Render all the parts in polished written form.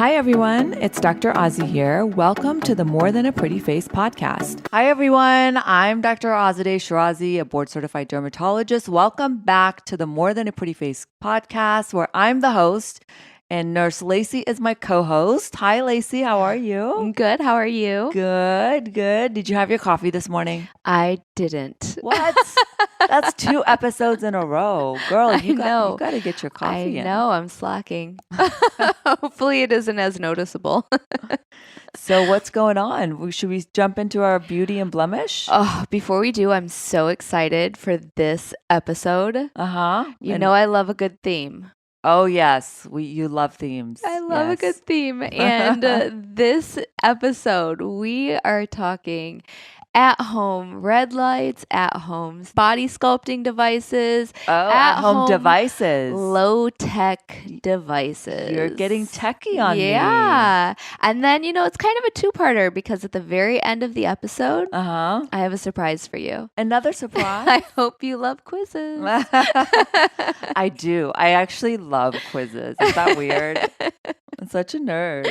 Hi, everyone. It's Dr. Azi here. Welcome to the More Than a Pretty Face podcast. Hi, everyone. I'm Dr. Azadeh Shirazi, a board-certified dermatologist. Welcome back to the More Than a Pretty Face podcast, where I'm the host and Nurse Lacie is my co-host. Hi, Lacie. How are you? I'm good. How are you? Good. Did you have your coffee this morning? I didn't. What? That's 2 episodes in a row. Girl, you got to get your coffee in. I know. I'm slacking. Hopefully it isn't as noticeable. So what's going on? Should we jump into our beauty and blemish? Oh, before we do, I'm so excited for this episode. You know I love a good theme. Oh, yes. You love themes. I love a good theme. And this episode, we are talking at-home red lights, at-home body sculpting devices. At-home devices. Low-tech devices. You're getting techie on me. Yeah. And then, it's kind of a two-parter because at the very end of the episode, I have a surprise for you. Another surprise? I hope you love quizzes. I do. I actually love quizzes. Is that weird? I'm such a nerd.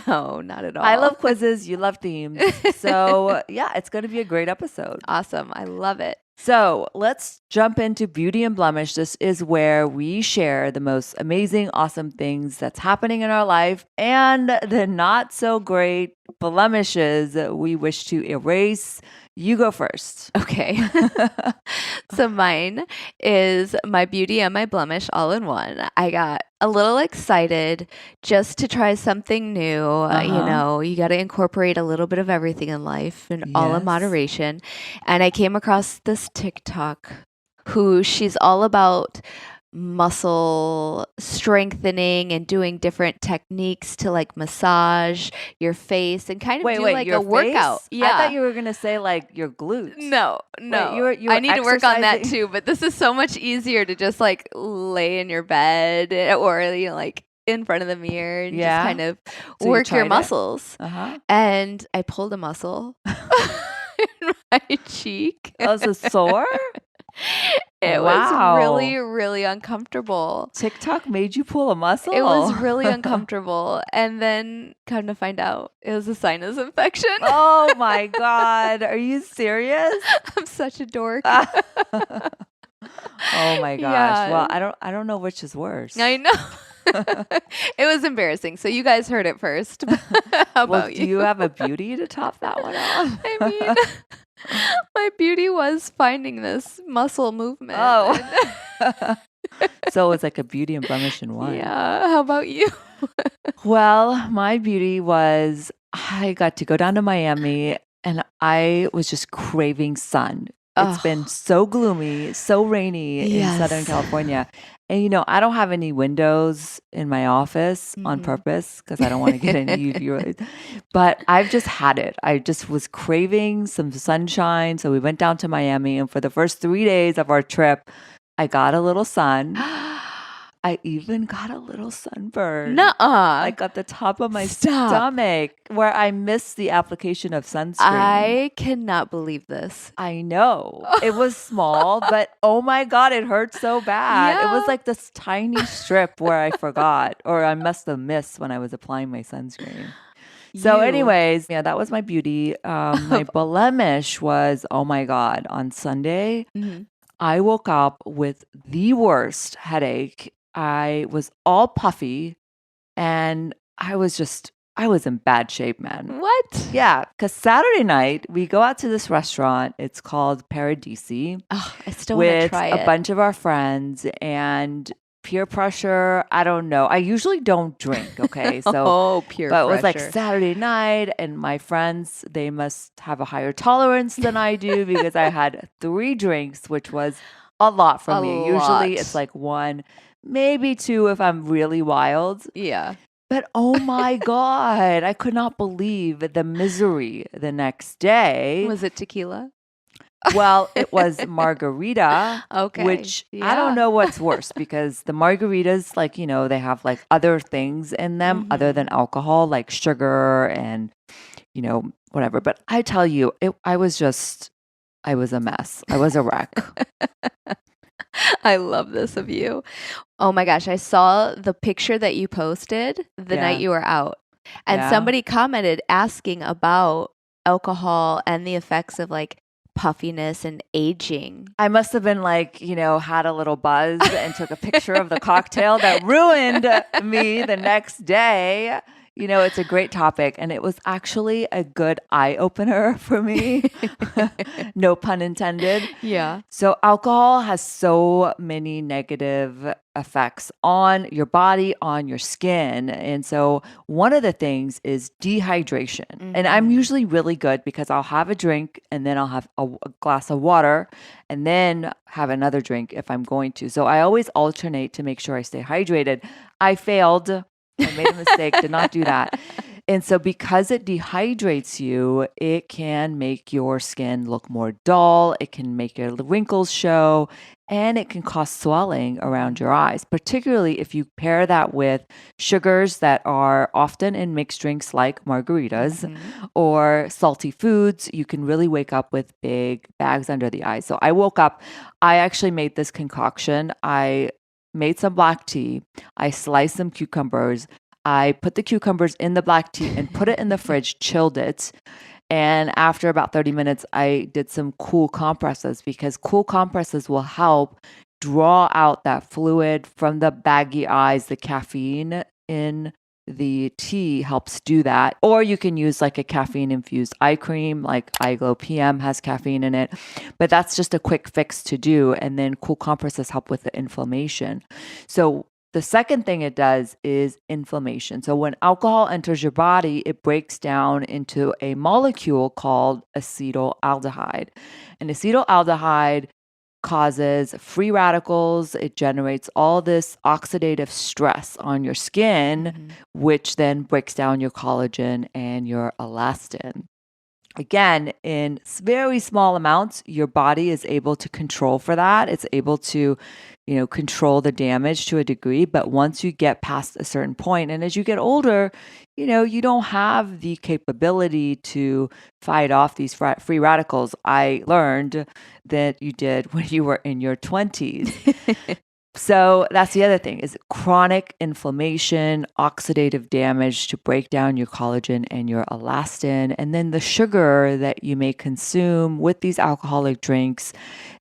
No, not at all. I love quizzes. You love themes. So yeah, it's going to be a great episode. Awesome. I love it. So let's jump into beauty and blemish. This is where we share the most amazing, awesome things that's happening in our life and the not so great blemishes we wish to erase. You go first. Okay. So mine is my beauty and my blemish all in one. I got a little excited just to try something new. You got to incorporate a little bit of everything in life and all in moderation. And I came across this TikTok she's all about muscle strengthening and doing different techniques to like massage your face and kind of do like a workout. Yeah. I thought you were going to say like your glutes. No. Wait, you were I need to work on that too, but this is so much easier to just like lay in your bed or like in front of the mirror and just kind of work your muscles. And I pulled a muscle in my cheek. Was it sore? It was really, really uncomfortable. TikTok made you pull a muscle? It was really uncomfortable. And then come to find out, it was a sinus infection. Oh my God. Are you serious? I'm such a dork. Oh my gosh. Yeah. Well, I don't know which is worse. I know. It was embarrassing. So you guys heard it first. How about you? Do you have a beauty to top that one off? I mean, my beauty was finding this muscle movement. Oh. So it's like a beauty and blemish in one. Yeah. How about you? Well, my beauty was I got to go down to Miami and I was just craving sun. It's been so gloomy, so rainy in Southern California. And, I don't have any windows in my office on purpose because I don't want to get any UV rays. But I've just had it. I just was craving some sunshine. So we went down to Miami. And for the first 3 days of our trip, I got a little sun. I even got a little sunburn. Nuh-uh. Like at the top of my stomach where I missed the application of sunscreen. I cannot believe this. I know. It was small, but oh my God, it hurt so bad. Yeah. It was like this tiny strip where I forgot or I must have missed when I was applying my sunscreen. So anyways, that was my beauty. My blemish was, oh my God, on Sunday, I woke up with the worst headache. I was all puffy and I was in bad shape, man. What? Yeah, because Saturday night, we go out to this restaurant. It's called Paradisi. Oh, I still want to try it. With a bunch of our friends and peer pressure. I don't know. I usually don't drink, okay? So, peer pressure. But it was like Saturday night and my friends, they must have a higher tolerance than I do because I had 3 drinks, which was a lot for me. Usually it's like 1, maybe 2 if I'm really wild. Yeah. But oh my God, I could not believe the misery the next day. Was it tequila? Well, it was margarita, which I don't know what's worse because the margaritas, like, they have like other things in them other than alcohol, like sugar and, whatever. But I tell you, I was a mess. I was a wreck. I love this of you. Oh my gosh, I saw the picture that you posted the night you were out. And somebody commented asking about alcohol and the effects of like puffiness and aging. I must have been like, had a little buzz and took a picture of the cocktail that ruined me the next day. It's a great topic, and it was actually a good eye opener for me. No pun intended. Yeah. So alcohol has so many negative effects on your body, on your skin. And so one of the things is dehydration. Mm-hmm. And I'm usually really good because I'll have a drink and then I'll have a glass of water and then have another drink if I'm going to. So I always alternate to make sure I stay hydrated. I failed. I made a mistake, did not do that. And so because it dehydrates you, it can make your skin look more dull. It can make your wrinkles show, and it can cause swelling around your eyes, particularly if you pair that with sugars that are often in mixed drinks like margaritas or salty foods. You can really wake up with big bags under the eyes. So I woke up, I actually made this concoction. I made some black tea. I sliced some cucumbers. I put the cucumbers in the black tea and put it in the fridge, chilled it. And after about 30 minutes, I did some cool compresses because cool compresses will help draw out that fluid from the baggy eyes. The caffeine in the tea helps do that. Or you can use like a caffeine infused eye cream, like Eye Glow PM has caffeine in it. But that's just a quick fix to do. And then cool compresses help with the inflammation. So the second thing it does is inflammation. So when alcohol enters your body, it breaks down into a molecule called acetaldehyde. And acetaldehyde causes free radicals. It generates all this oxidative stress on your skin, which then breaks down your collagen and your elastin. Again, in very small amounts, your body is able to control for that. It's able to, control the damage to a degree. But once you get past a certain point, and as you get older, you don't have the capability to fight off these free radicals. I learned that you did when you were in your 20s. So that's the other thing is chronic inflammation, oxidative damage to break down your collagen and your elastin. And then the sugar that you may consume with these alcoholic drinks,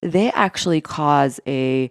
they actually cause a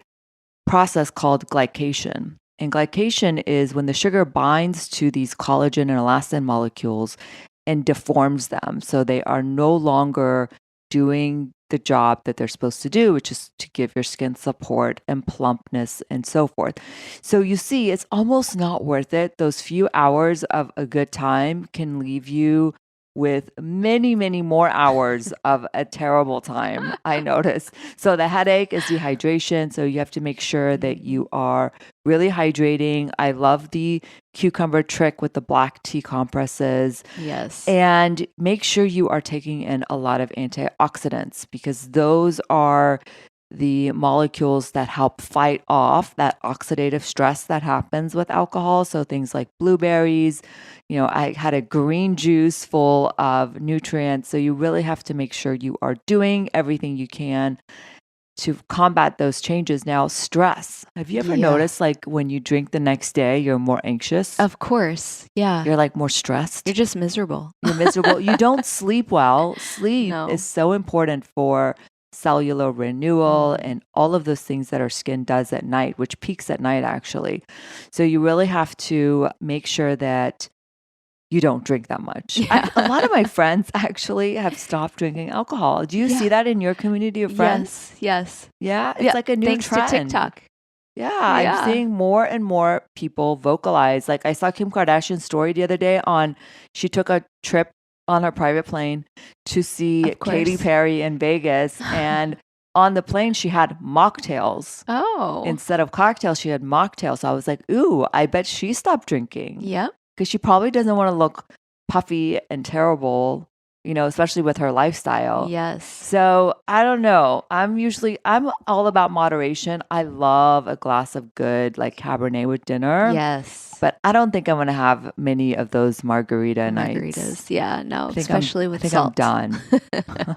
process called glycation. And glycation is when the sugar binds to these collagen and elastin molecules and deforms them. So they are no longer doing the job that they're supposed to do, which is to give your skin support and plumpness and so forth. So you see, it's almost not worth it. Those few hours of a good time can leave you with many, many more hours of a terrible time, I noticed. So the headache is dehydration. So you have to make sure that you are really hydrating. I love the cucumber trick with the black tea compresses. Yes. And make sure you are taking in a lot of antioxidants because those are the molecules that help fight off that oxidative stress that happens with alcohol. So things like blueberries, I had a green juice full of nutrients. So you really have to make sure you are doing everything you can to combat those changes. Now, stress. Have you ever noticed like when you drink the next day, you're more anxious? Of course. Yeah. You're like more stressed. You're just miserable. You're miserable. You don't sleep well. Sleep is so important for cellular renewal and all of those things that our skin does at night, which peaks at night actually. So you really have to make sure that you don't drink that much. Yeah. A lot of my friends actually have stopped drinking alcohol. Do you see that in your community of friends? Yes. Yeah, it's like a new Thanks trend. to TikTok. Yeah, I'm seeing more and more people vocalize. Like I saw Kim Kardashian's story the other day she took a trip on her private plane to see Katy Perry in Vegas. And on the plane, she had mocktails. Oh. Instead of cocktails, she had mocktails. So I was like, ooh, I bet she stopped drinking. Yep. Because she probably doesn't want to look puffy and terrible, especially with her lifestyle. Yes. So I don't know. I'm all about moderation. I love a glass of good like Cabernet with dinner. Yes. But I don't think I'm going to have many of those margaritas. Nights. Yeah, no, especially with salt. I'm done.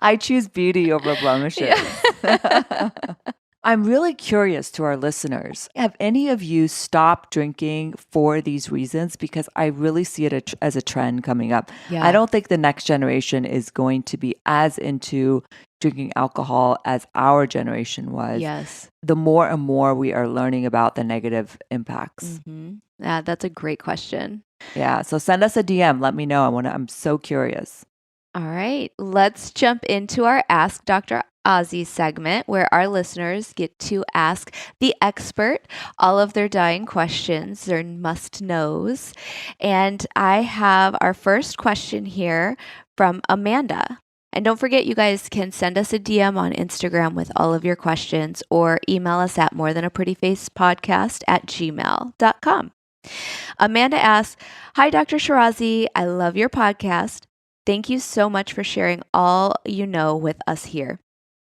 I choose beauty over blemishes. Yeah. I'm really curious to our listeners. Have any of you stopped drinking for these reasons? Because I really see it as a trend coming up. Yeah. I don't think the next generation is going to be as into drinking alcohol as our generation was. Yes. The more and more we are learning about the negative impacts. Yeah, that's a great question. Yeah. So send us a DM. Let me know. I'm so curious. All right. Let's jump into our Ask Dr. Azi segment where our listeners get to ask the expert all of their dying questions, their must knows. And I have our first question here from Amanda. And don't forget, you guys can send us a DM on Instagram with all of your questions or email us at morethanaprettyfacepodcast@gmail.com. Amanda asks, "Hi, Dr. Shirazi. I love your podcast. Thank you so much for sharing all you know with us here.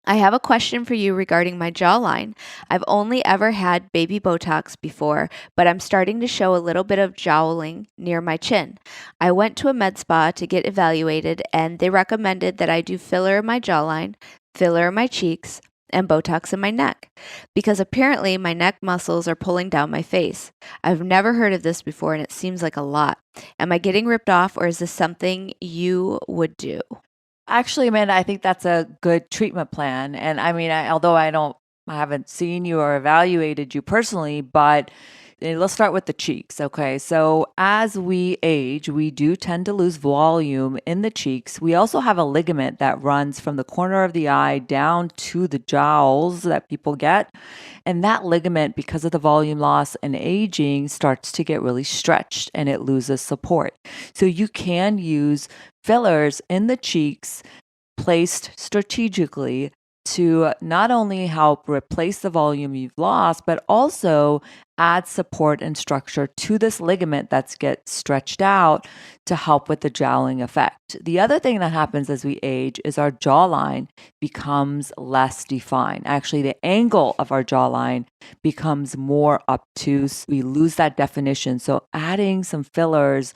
I have a question for you regarding my jawline. I've only ever had baby Botox before, but I'm starting to show a little bit of jowling near my chin. I went to a med spa to get evaluated, and they recommended that I do filler in my jawline, filler in my cheeks, and Botox in my neck, because apparently my neck muscles are pulling down my face. I've never heard of this before, and it seems like a lot. Am I getting ripped off, or is this something you would do?" Actually, Amanda, I think that's a good treatment plan. And I mean, although I haven't seen you or evaluated you personally, but let's start with the cheeks. Okay. So as we age, we do tend to lose volume in the cheeks. We also have a ligament that runs from the corner of the eye down to the jowls that people get. And that ligament, because of the volume loss and aging, starts to get really stretched and it loses support. So you can use fillers in the cheeks placed strategically to not only help replace the volume you've lost, but also add support and structure to this ligament that's get stretched out to help with the jowling effect. The other thing that happens as we age is our jawline becomes less defined. Actually, the angle of our jawline becomes more obtuse. We lose that definition. So adding some fillers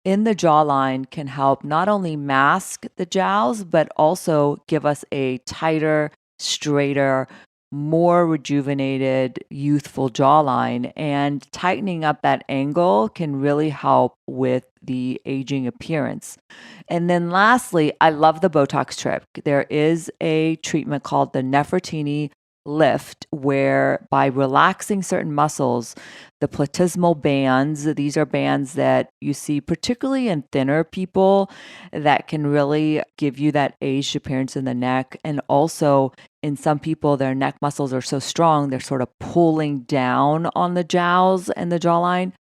in the jawline can help not only mask the jowls, but also give us a tighter, straighter, more rejuvenated, youthful jawline. And tightening up that angle can really help with the aging appearance. And then lastly, I love the Botox trick. There is a treatment called the Nefertiti Lift, where by relaxing certain muscles, the platysmal bands, these are bands that you see particularly in thinner people that can really give you that aged appearance in the neck. And also in some people, their neck muscles are so strong, they're sort of pulling down on the jowls and the jawline.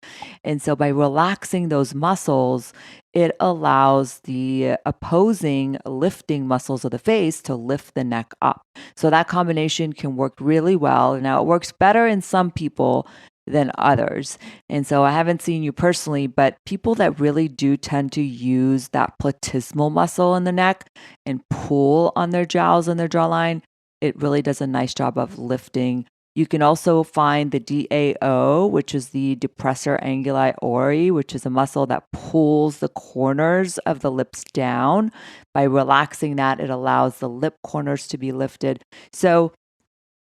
And so by relaxing those muscles, it allows the opposing lifting muscles of the face to lift the neck up. So that combination can work really well. Now, it works better in some people than others. And so I haven't seen you personally, but people that really do tend to use that platysmal muscle in the neck and pull on their jowls and their jawline, it really does a nice job of lifting. You can also find the DAO, which is the depressor anguli ori, which is a muscle that pulls the corners of the lips down. By relaxing that, it allows the lip corners to be lifted. So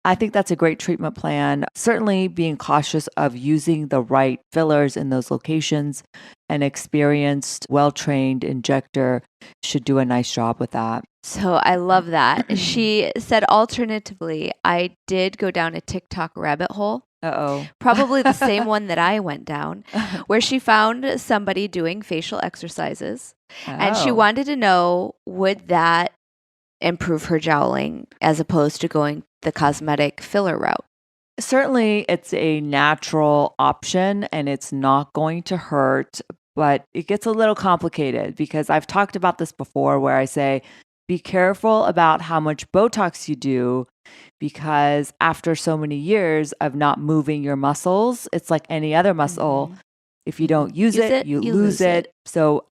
I think that's a great treatment plan. Certainly being cautious of using the right fillers in those locations. An experienced, well-trained injector should do a nice job with that. So I love that. She said, alternatively, I did go down a TikTok rabbit hole. Uh-oh. Probably the same one that I went down, where she found somebody doing facial exercises. And she wanted to know, would that improve her jowling as opposed to going the cosmetic filler route? Certainly, it's a natural option and it's not going to hurt, but it gets a little complicated because I've talked about this before where I say, be careful about how much Botox you do because after so many years of not moving your muscles, it's like any other muscle. If you don't use it, you lose it. So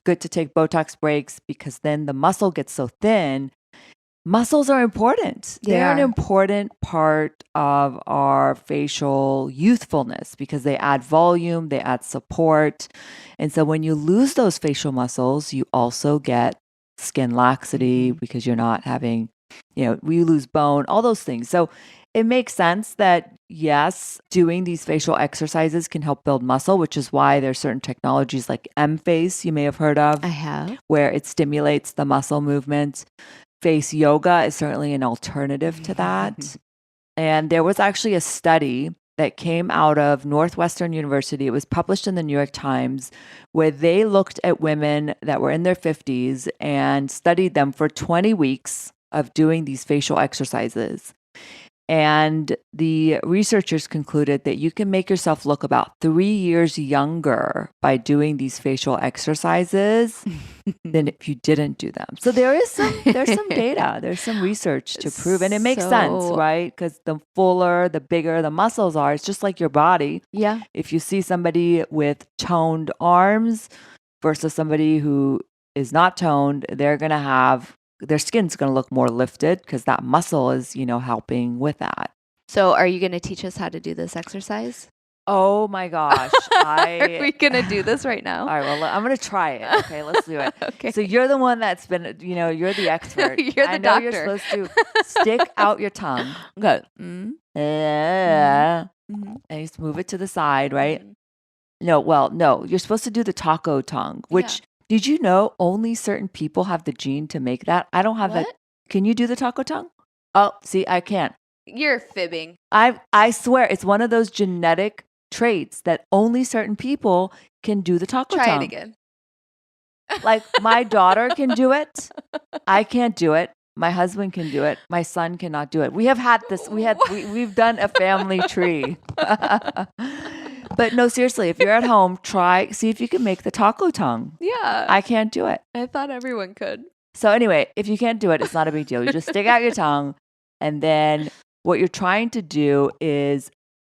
good to take Botox breaks because then the muscle gets so thin. Muscles are important. They're an important part of our facial youthfulness because they add volume, they add support. And so when you lose those facial muscles, you also get skin laxity because you're not having, we lose bone, all those things. So it makes sense that, yes, doing these facial exercises can help build muscle, which is why there's certain technologies like M-Face you may have heard of. I have. Where it stimulates the muscle movement. Face yoga is certainly an alternative to that. And there was actually a study that came out of Northwestern University. It was published in the New York Times, where they looked at women that were in their 50s and studied them for 20 weeks of doing these facial exercises. And the researchers concluded that you can make yourself look about 3 years younger by doing these facial exercises than if you didn't do them. So there's some data, there's some research to prove, and it makes sense, right? Because the fuller, the bigger the muscles are, it's just like your body. Yeah. If you see somebody with toned arms versus somebody who is not toned, they're going to have their skin's going to look more lifted because that muscle is, helping with that. So are you going to teach us how to do this exercise? Oh my gosh. Are we going to do this right now? All right, well, I'm going to try it. Okay, let's do it. Okay. So you're the one that's been, you're the expert. You're the doctor. You're supposed to stick out your tongue. Okay. And you just move it to the side, right? No, you're supposed to do the taco tongue, which... Did you know only certain people have the gene to make that? I don't have that. Can you do the taco tongue? Oh, see, I can't. You're fibbing. I swear it's one of those genetic traits that only certain people can do the taco tongue. Try it again. Like my daughter can do it. I can't do it. My husband can do it. My son cannot do it. We have had this. We've done a family tree. But no, seriously, if you're at home, see if you can make the taco tongue. Yeah. I can't do it. I thought everyone could. So anyway, if you can't do it, it's not a big deal. You just stick out your tongue. And then what you're trying to do is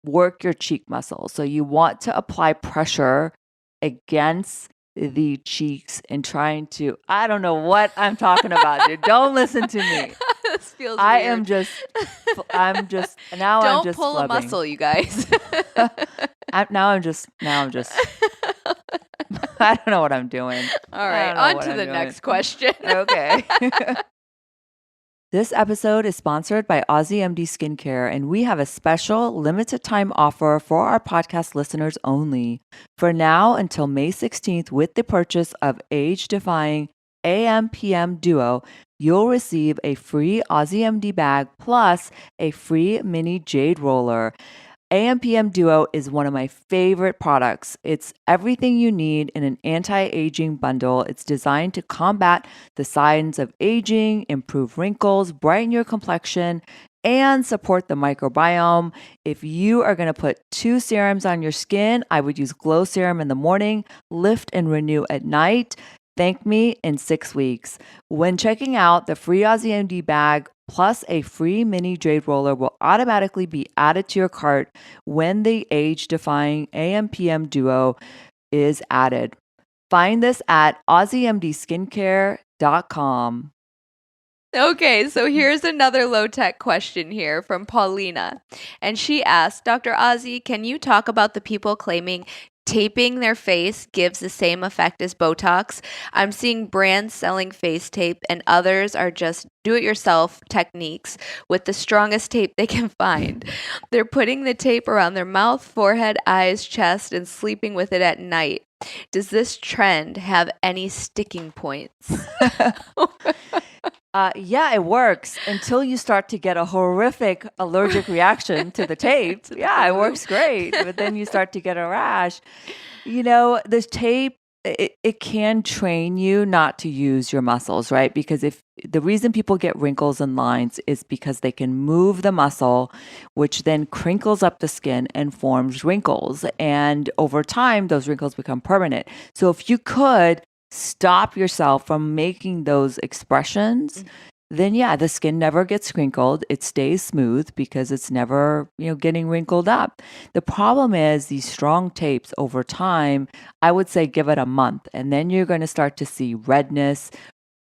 work your cheek muscle. So you want to apply pressure against the cheeks and trying to, I don't know what I'm talking about, dude. Don't listen to me. This feels weird. I'm just Don't pull a muscle, you guys. Now I'm just I don't know what I'm doing. All right, on to the next question. Okay. This episode is sponsored by Azi MD Skincare, and we have a special limited time offer for our podcast listeners only. For now until May 16th, with the purchase of age-defying AM/PM Duo, you'll receive a free Azi MD bag plus a free mini jade roller. AM/PM Duo is one of my favorite products. It's everything you need in an anti-aging bundle. It's designed to combat the signs of aging, improve wrinkles, brighten your complexion, and support the microbiome. If you are going to put 2 serums on your skin, I would use Glow Serum in the morning, Lift and Renew at night. Thank me in 6 weeks. When checking out, the free Azi MD bag plus a free mini jade roller will automatically be added to your cart when the age-defying AM/PM Duo is added. Find this at AziMDskincare.com. Okay, so here's another low-tech question here from Paulina. And she asked, Dr. Azi, can you talk about the people claiming taping their face gives the same effect as Botox? I'm seeing brands selling face tape and others are just do-it-yourself techniques with the strongest tape they can find. They're putting the tape around their mouth, forehead, eyes, chest, and sleeping with it at night. Does this trend have any sticking points? Yeah, it works until you start to get a horrific allergic reaction to the tape. Yeah, it works great. But then you start to get a rash. This tape, it can train you not to use your muscles, right? Because if the reason people get wrinkles and lines is because they can move the muscle, which then crinkles up the skin and forms wrinkles. And over time, those wrinkles become permanent. So if you could stop yourself from making those expressions, then yeah, the skin never gets crinkled. It stays smooth because it's never, getting wrinkled up. The problem is these strong tapes over time, I would say give it a month, and then you're going to start to see redness,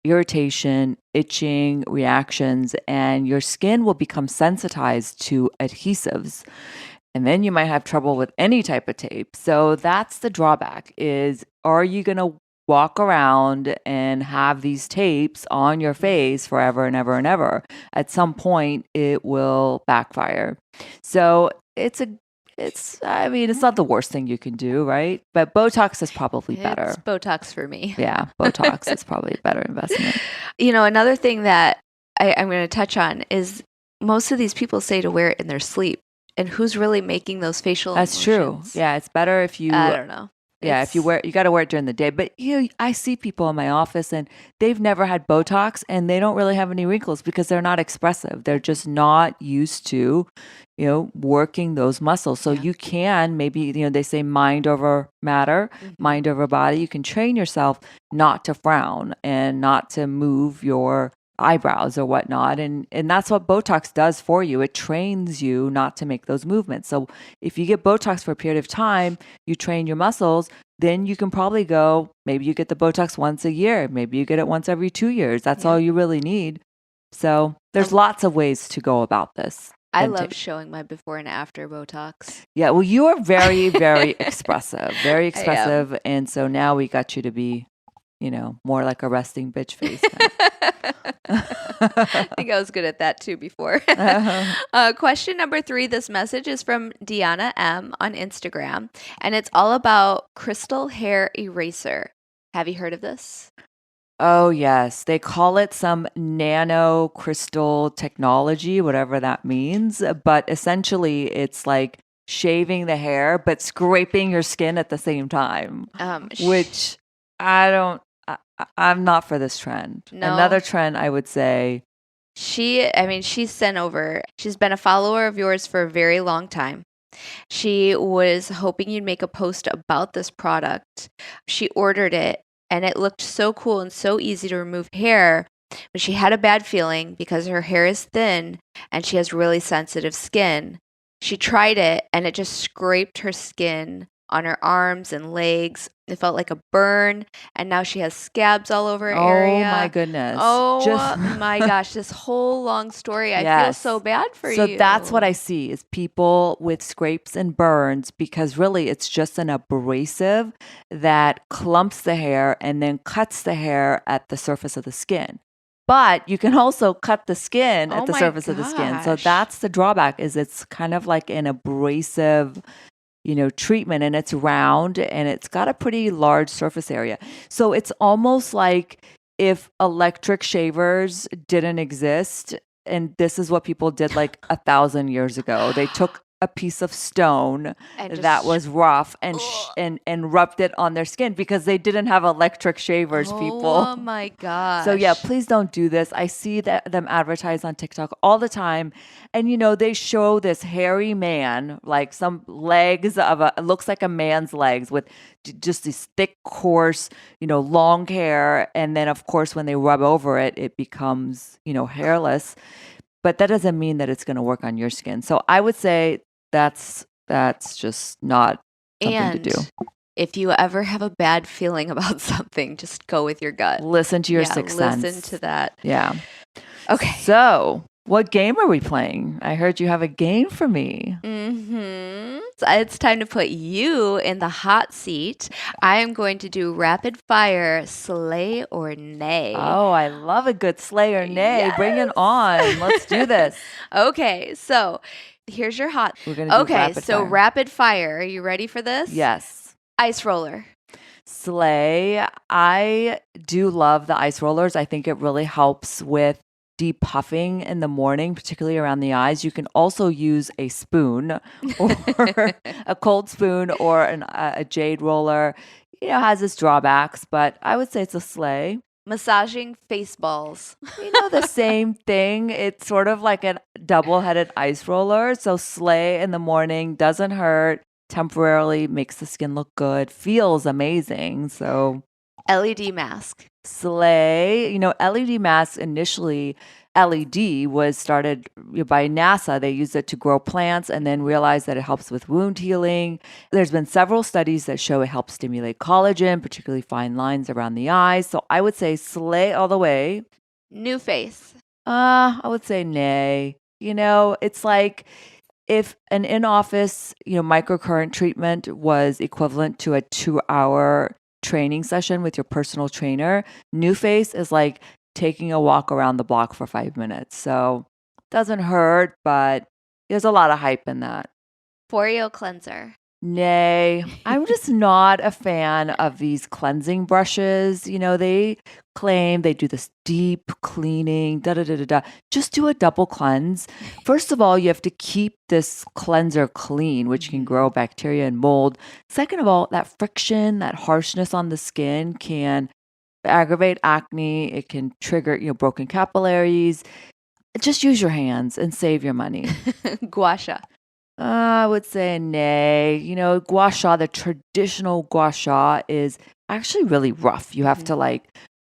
irritation, itching, reactions, and your skin will become sensitized to adhesives. And then you might have trouble with any type of tape. So that's the drawback is, are you going to walk around and have these tapes on your face forever and ever and ever, at some point it will backfire. So it's not the worst thing you can do, right? But Botox is probably better. It's Botox for me. Yeah, Botox is probably a better investment. Another thing that I'm going to touch on is most of these people say to wear it in their sleep. And who's really making those facial That's emotions? true. Yeah, it's better if you... I don't know. Yeah, if you got to wear it during the day. But, I see people in my office and they've never had Botox and they don't really have any wrinkles because they're not expressive. They're just not used to, working those muscles. So you can maybe, they say mind over matter, mind over body. You can train yourself not to frown and not to move your eyebrows or whatnot. And that's what Botox does for you. It trains you not to make those movements. So if you get Botox for a period of time, you train your muscles, then you can probably go, maybe you get the Botox once a year. Maybe you get it once every 2 years. That's all you really need. So there's lots of ways to go about this. I love showing my before and after Botox. Yeah, well, you are very, very expressive, very expressive. And so now we got you to be, more like a resting bitch face. I think I was good at that too before. Question number 3. This message is from Deanna M on Instagram, and it's all about crystal hair eraser. Have you heard of this? Oh, yes. They call it some nano crystal technology, whatever that means. But essentially, it's like shaving the hair, but scraping your skin at the same time, which I'm not for this trend. No. Another trend, I would say. She's sent over. She's been a follower of yours for a very long time. She was hoping you'd make a post about this product. She ordered it, and it looked so cool and so easy to remove hair. But she had a bad feeling because her hair is thin and she has really sensitive skin. She tried it, and it just scraped her skin on her arms and legs. It felt like a burn, and now she has scabs all over her area. Oh my goodness. Oh my gosh, this whole long story. I feel so bad for you. So that's what I see is people with scrapes and burns, because really it's just an abrasive that clumps the hair and then cuts the hair at the surface of the skin. But you can also cut the skin at the surface of the skin. So that's the drawback, is it's kind of like an abrasive treatment, and it's round and it's got a pretty large surface area. So it's almost like if electric shavers didn't exist, and this is what people did like 1,000 years ago. They took a piece of stone that was rough and rubbed it on their skin because they didn't have electric shavers, people. Oh my gosh. So yeah, please don't do this. I see them advertised on TikTok all the time. And they show this hairy man, like some legs it looks like a man's legs with just these thick, coarse, long hair. And then of course, when they rub over it, it becomes, hairless. But that doesn't mean that it's going to work on your skin. So I would say that's just not something to do. If you ever have a bad feeling about something, just go with your gut. Listen to your sixth sense. Listen to that. Yeah. Okay. So what game are we playing? I heard you have a game for me. So it's time to put you in the hot seat. I am going to do rapid fire slay or nay. Oh, I love a good slay or nay. Yes. Bring it on. Let's do this. Okay, so here's your hot. We're gonna do rapid fire. Rapid fire. Are you ready for this? Yes. Ice roller. Slay. I do love the ice rollers. I think it really helps with depuffing in the morning, particularly around the eyes. You can also use a spoon or a cold spoon or a jade roller. Has its drawbacks, but I would say it's a slay. Massaging face balls. The same thing. It's sort of like a double-headed ice roller. So slay in the morning, doesn't hurt, temporarily makes the skin look good, feels amazing. So LED mask. Slay. LED masks initially, LED was started by NASA. They used it to grow plants and then realized that it helps with wound healing. There's been several studies that show it helps stimulate collagen, particularly fine lines around the eyes. So I would say slay all the way. New face. I would say nay. It's like if an in-office, microcurrent treatment was equivalent to a 2-hour training session with your personal trainer. New face is like taking a walk around the block for 5 minutes. So it doesn't hurt, but there's a lot of hype in that. Foreo cleanser. Nay, I'm just not a fan of these cleansing brushes. They claim they do this deep cleaning, da da da da da. Just do a double cleanse. First of all, you have to keep this cleanser clean, which can grow bacteria and mold. Second of all, that friction, that harshness on the skin can aggravate acne. It can trigger, broken capillaries. Just use your hands and save your money. Gua sha. I would say nay. Gua sha, the traditional gua sha is actually really rough. You have to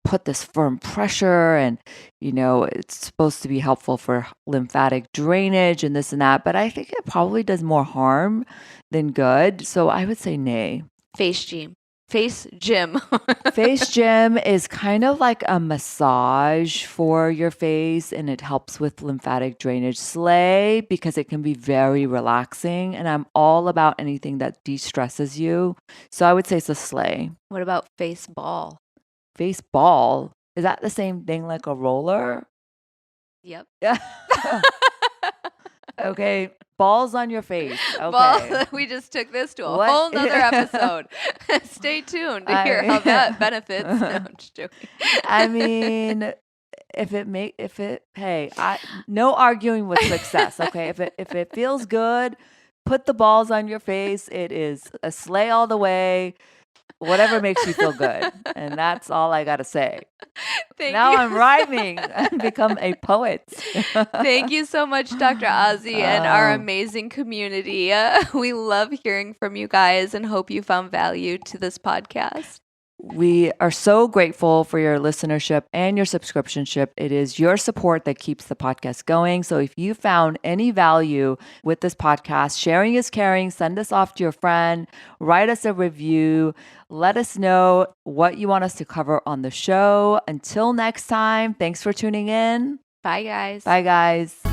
put this firm pressure and, it's supposed to be helpful for lymphatic drainage and this and that. But I think it probably does more harm than good. So I would say nay. Face gym. Face gym. Face gym is kind of like a massage for your face, and it helps with lymphatic drainage. Slay, because it can be very relaxing, and I'm all about anything that de-stresses you. So I would say it's a slay. What about face ball? Face ball? Is that the same thing like a roller? Yep. Yeah. Okay. Balls on your face. Okay. We just took this to a whole nother episode. Stay tuned to hear how that benefits. No, I'm just joking. I mean, no arguing with success. Okay. If it feels good, put the balls on your face. It is a slay all the way. Whatever makes you feel good. And that's all I got to say. Now I'm rhyming and become a poet. Thank you so much, Dr. Azi, and our amazing community. We love hearing from you guys and hope you found value to this podcast. We are so grateful for your listenership and your subscriptionship. It is your support that keeps the podcast going. So if you found any value with this podcast, sharing is caring. Send us off to your friend. Write us a review. Let us know what you want us to cover on the show. Until next time, thanks for tuning in. Bye, guys. Bye, guys.